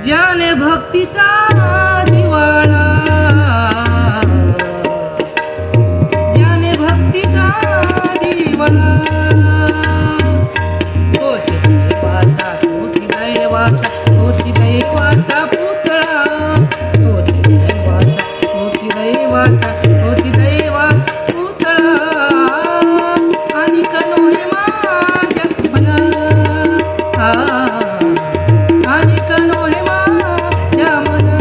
ज्याने भक्तीचा दिवाळा, ज्याने भक्तीचा दिवाळा, तोच देवाचा, तोच दैवाचा, तोच दैवाचा पुतळा, तोच दैवाचा, तोच दैवाचा, तोच दैवा पुतळा. आणि कनोहे माझ्या मना, आणि कनोहे माझ्या मना,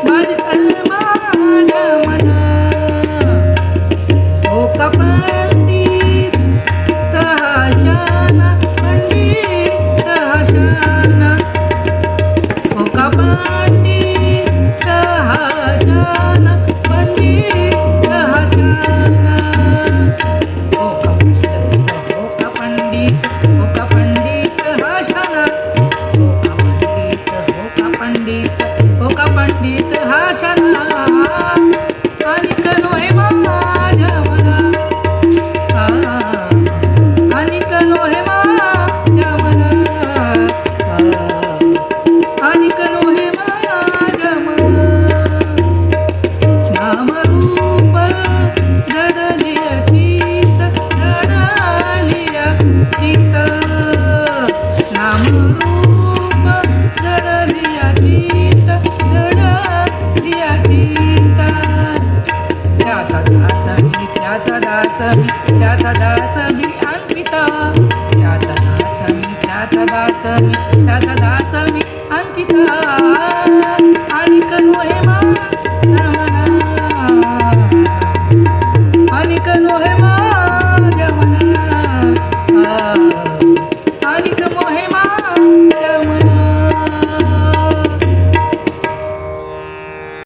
माझ्या मना. ओ का पंडित हशाना, पंडित हशाना, ओ का पंडित हशाना, पंडित हशाना. ओ का पंडित, ओ का पंडित हशाना, ओ का पंडित, ओ का पंडित, ओ का पंडित हशाना. आणि कनोहे माझ्या मना, आणि कनोहे माझ्या मना, आणि कनोहे माझ्या मना. नामरूप दडलिया चित, दडलिया चित, नामरूप दडलिया चित, दडलिया चित. त्याचा दास मी, त्याचा दास मी, त्याचा दास मी अंकिता, त्याचा दास मी, त्याचा दास मी, त्याचा दास मी अंकिता.